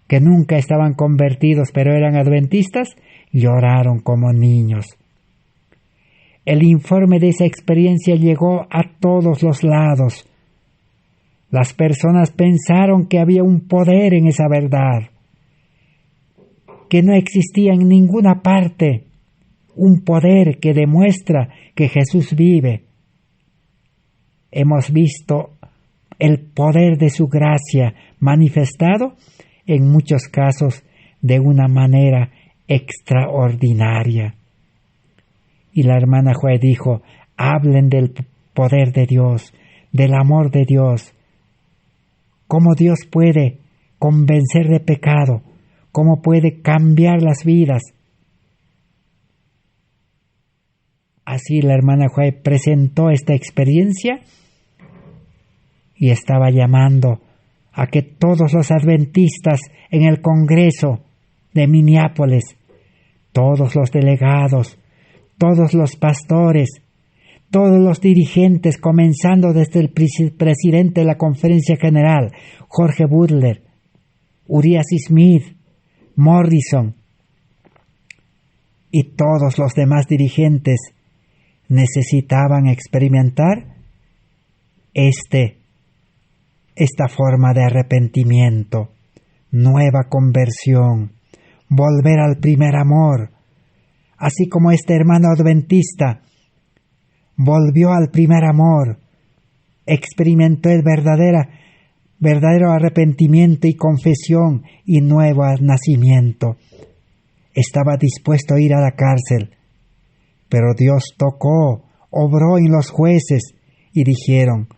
S1: que nunca estaban convertidos pero eran adventistas, lloraron como niños. El informe de esa experiencia llegó a todos los lados. Las personas pensaron que había un poder en esa verdad, que no existía en ninguna parte un poder que demuestra que Jesús vive. Hemos visto el poder de su gracia manifestado en muchos casos de una manera extraordinaria. Y la hermana Joy dijo, hablen del poder de Dios, del amor de Dios, cómo Dios puede convencer de pecado, cómo puede cambiar las vidas. Así la hermana Joy presentó esta experiencia y estaba llamando a que todos los adventistas en el Congreso de Minneapolis Todos los delegados, todos los pastores, todos los dirigentes, comenzando desde el presidente de la Conferencia General, Jorge Butler, Uriah Smith, Morrison, y todos los demás dirigentes necesitaban experimentar esta forma de arrepentimiento, nueva conversión, volver al primer amor, así como este hermano adventista volvió al primer amor, experimentó el verdadero arrepentimiento y confesión y nuevo nacimiento. Estaba dispuesto a ir a la cárcel, pero Dios tocó, obró en los jueces y dijeron: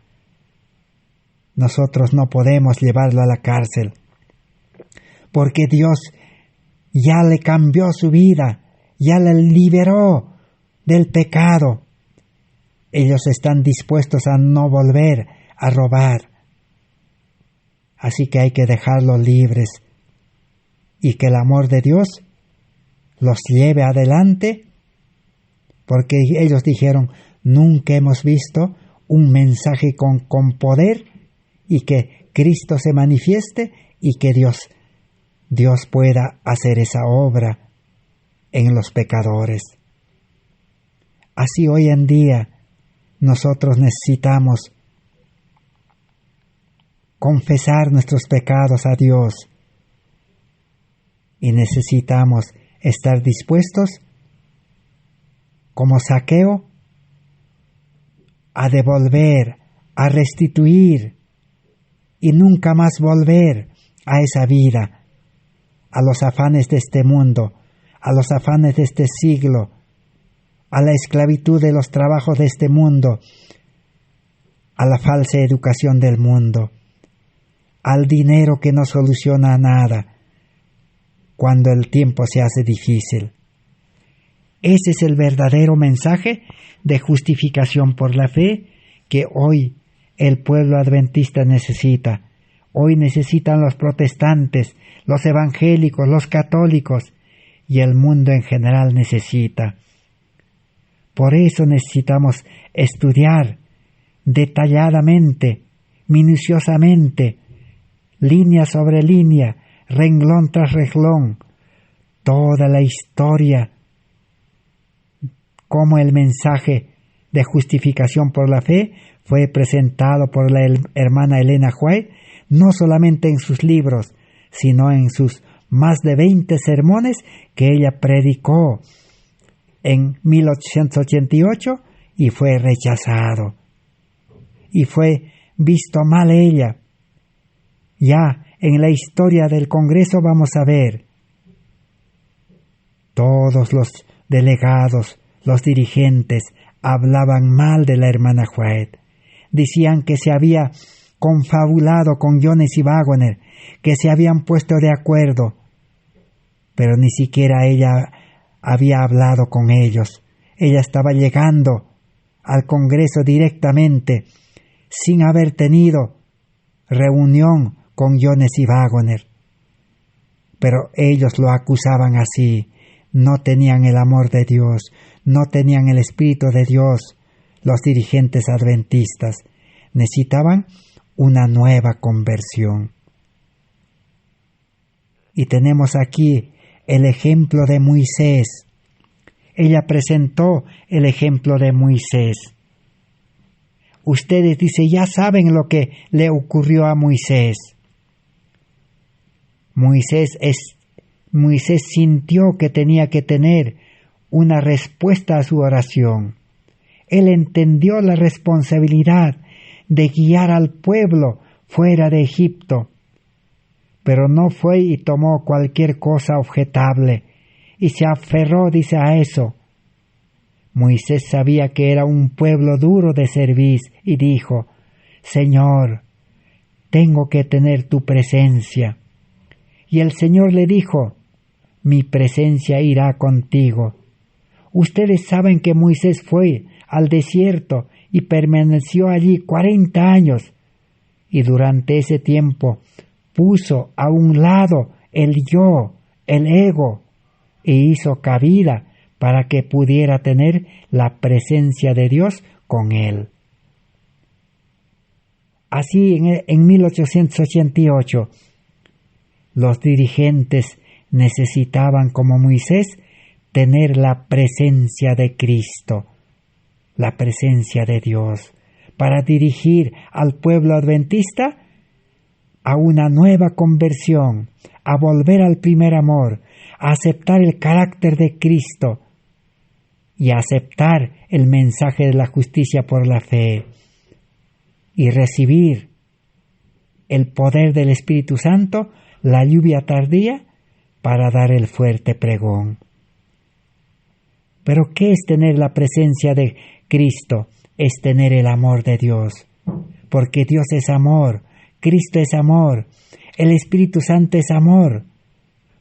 S1: nosotros no podemos llevarlo a la cárcel, porque Dios ya le cambió su vida, ya le liberó del pecado. Ellos están dispuestos a no volver a robar. Así que hay que dejarlos libres y que el amor de Dios los lleve adelante, porque ellos dijeron: nunca hemos visto un mensaje con poder, y que Cristo se manifieste y que Dios pueda hacer esa obra en los pecadores. Así hoy en día nosotros necesitamos confesar nuestros pecados a Dios y necesitamos estar dispuestos, como Zaqueo, a devolver, a restituir y nunca más volver a esa vida, a los afanes de este mundo, a los afanes de este siglo, a la esclavitud de los trabajos de este mundo, a la falsa educación del mundo, al dinero que no soluciona nada cuando el tiempo se hace difícil. Ese es el verdadero mensaje de justificación por la fe que hoy el pueblo adventista necesita. Hoy necesitan los protestantes, los evangélicos, los católicos, y el mundo en general necesita. Por eso necesitamos estudiar detalladamente, minuciosamente, línea sobre línea, renglón tras renglón, toda la historia, cómo el mensaje de justificación por la fe fue presentado por la hermana Elena White, no solamente en sus libros, sino en sus más de 20 sermones que ella predicó en 1888 y fue rechazado. Y fue visto mal ella. Ya en la historia del Congreso vamos a ver todos los delegados, los dirigentes, hablaban mal de la hermana White. Decían que se había confabulado con Jones y Waggoner, que se habían puesto de acuerdo, pero ni siquiera ella había hablado con ellos. Ella estaba llegando al Congreso directamente, sin haber tenido reunión con Jones y Waggoner. Pero ellos lo acusaban así. No tenían el amor de Dios, no tenían el Espíritu de Dios. Los dirigentes adventistas necesitaban una nueva conversión. Y tenemos aquí el ejemplo de Moisés. Ella presentó el ejemplo de Moisés. Ustedes, dice, ya saben lo que le ocurrió a Moisés. Moisés sintió que tenía que tener una respuesta a su oración. Él entendió la responsabilidad de guiar al pueblo fuera de Egipto, pero no fue y tomó cualquier cosa objetable y se aferró, dice, a eso. Moisés sabía que era un pueblo duro de servir y dijo: Señor, tengo que tener tu presencia. Y el Señor le dijo: mi presencia irá contigo. Ustedes saben que Moisés fue al desierto y permaneció allí 40 años, y durante ese tiempo puso a un lado el yo, el ego, e hizo cabida para que pudiera tener la presencia de Dios con él. Así, en 1888, los dirigentes necesitaban, como Moisés, tener la presencia de Cristo, la presencia de Dios, para dirigir al pueblo adventista a una nueva conversión, a volver al primer amor, a aceptar el carácter de Cristo y a aceptar el mensaje de la justicia por la fe y recibir el poder del Espíritu Santo, la lluvia tardía, para dar el fuerte pregón. Pero ¿qué es tener la presencia de Cristo? Es tener el amor de Dios, porque Dios es amor, Cristo es amor, el Espíritu Santo es amor.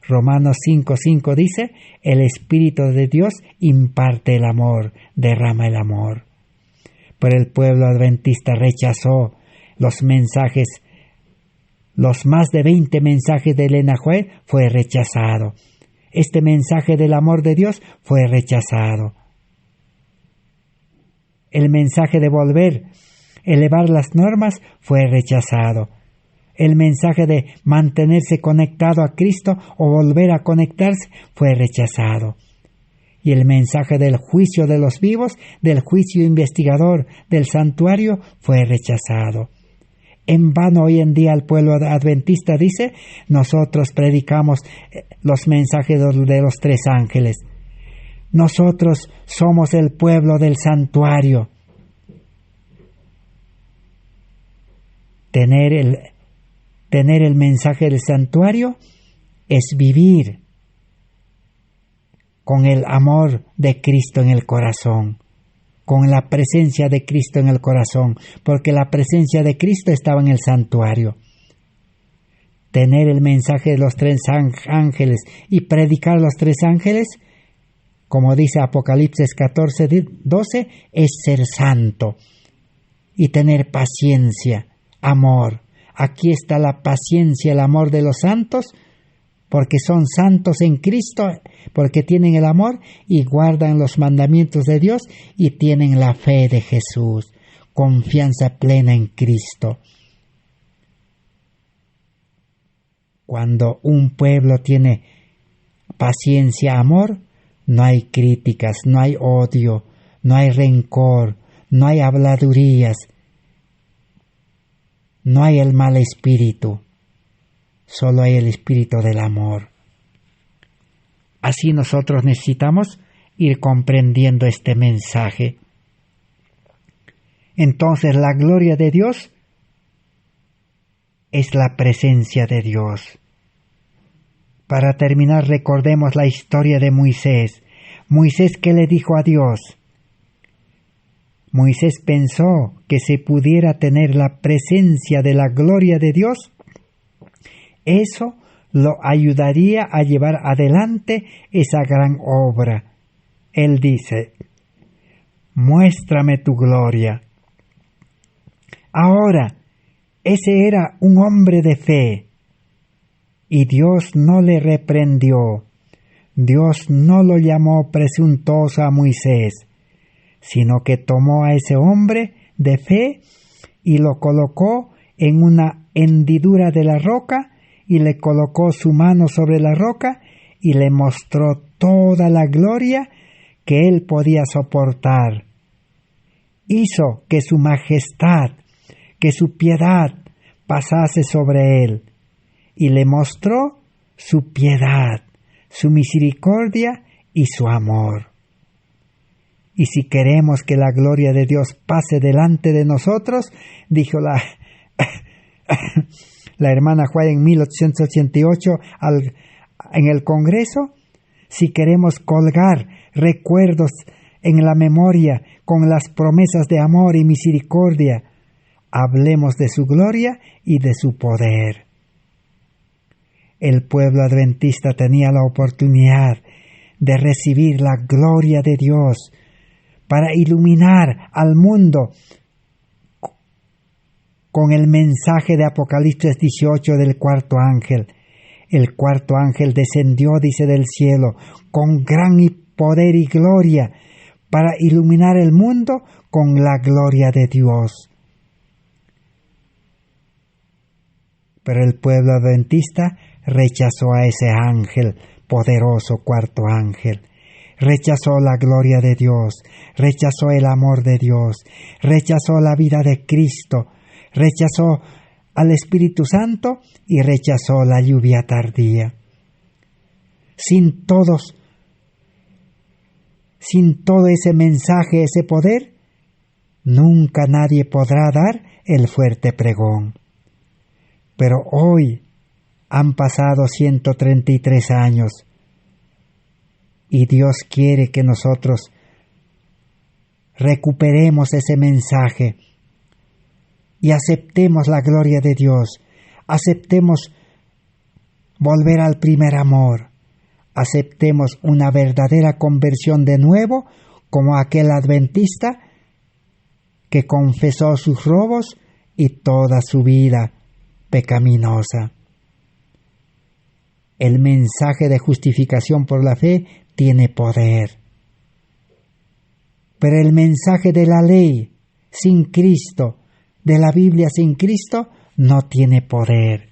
S1: Romanos 5:5 dice, el Espíritu de Dios imparte el amor, derrama el amor. Pero el pueblo adventista rechazó los mensajes, los más de 20 mensajes de Elena White fue rechazado. Este mensaje del amor de Dios fue rechazado. El mensaje de volver, elevar las normas, fue rechazado. El mensaje de mantenerse conectado a Cristo o volver a conectarse fue rechazado. Y el mensaje del juicio de los vivos, del juicio investigador del santuario, fue rechazado. En vano hoy en día el pueblo adventista dice, nosotros predicamos los mensajes de los 3 ángeles. Nosotros somos el pueblo del santuario. Tener el mensaje del santuario es vivir con el amor de Cristo en el corazón, con la presencia de Cristo en el corazón, porque la presencia de Cristo estaba en el santuario. Tener el mensaje de los 3 ángeles y predicar los 3 ángeles, como dice Apocalipsis 14:12, es ser santo y tener paciencia, amor. Aquí está la paciencia, el amor de los santos, porque son santos en Cristo, porque tienen el amor y guardan los mandamientos de Dios y tienen la fe de Jesús, confianza plena en Cristo. Cuando un pueblo tiene paciencia, amor, no hay críticas, no hay odio, no hay rencor, no hay habladurías, no hay el mal espíritu, solo hay el espíritu del amor. Así nosotros necesitamos ir comprendiendo este mensaje. Entonces la gloria de Dios es la presencia de Dios. Para terminar, recordemos la historia de Moisés. Moisés, ¿qué le dijo a Dios? Moisés pensó que si pudiera tener la presencia de la gloria de Dios, eso lo ayudaría a llevar adelante esa gran obra. Él dice, muéstrame tu gloria. Ahora, ese era un hombre de fe, y Dios no le reprendió. Dios no lo llamó presuntuoso a Moisés, sino que tomó a ese hombre de fe y lo colocó en una hendidura de la roca y le colocó su mano sobre la roca y le mostró toda la gloria que él podía soportar. Hizo que su majestad, que su piedad pasase sobre él y le mostró su piedad, su misericordia y su amor. Y si queremos que la gloria de Dios pase delante de nosotros, dijo la hermana White en 1888 en el Congreso, si queremos colgar recuerdos en la memoria con las promesas de amor y misericordia, hablemos de su gloria y de su poder. El pueblo adventista tenía la oportunidad de recibir la gloria de Dios para iluminar al mundo con el mensaje de Apocalipsis 18 del 4º ángel. el cuarto ángel descendió, dice, del cielo, con gran poder y gloria, para iluminar el mundo con la gloria de Dios. Pero el pueblo adventista rechazó a ese ángel, poderoso cuarto ángel. Rechazó la gloria de Dios, rechazó el amor de Dios, rechazó la vida de Cristo, rechazó al Espíritu Santo y rechazó la lluvia tardía. Sin todo ese mensaje, ese poder, nunca nadie podrá dar el fuerte pregón. Pero hoy han pasado 133 años y Dios quiere que nosotros recuperemos ese mensaje y aceptemos la gloria de Dios, aceptemos volver al primer amor, aceptemos una verdadera conversión de nuevo, como aquel adventista que confesó sus robos y toda su vida pecaminosa. El mensaje de justificación por la fe tiene poder, pero el mensaje de la ley sin Cristo, de la Biblia sin Cristo, no tiene poder.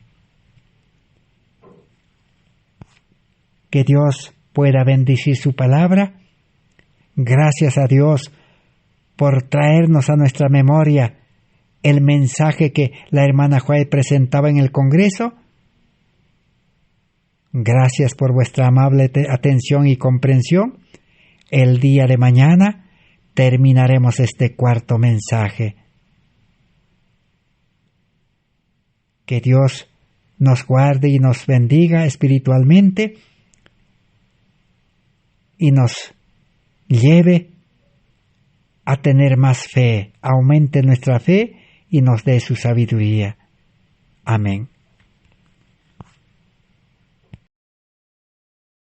S1: Que Dios pueda bendecir su palabra. Gracias a Dios por traernos a nuestra memoria el mensaje que la hermana Joy presentaba en el Congreso. Gracias por vuestra amable atención y comprensión. El día de mañana terminaremos este cuarto mensaje. Que Dios nos guarde y nos bendiga espiritualmente y nos lleve a tener más fe, aumente nuestra fe y nos dé su sabiduría. Amén.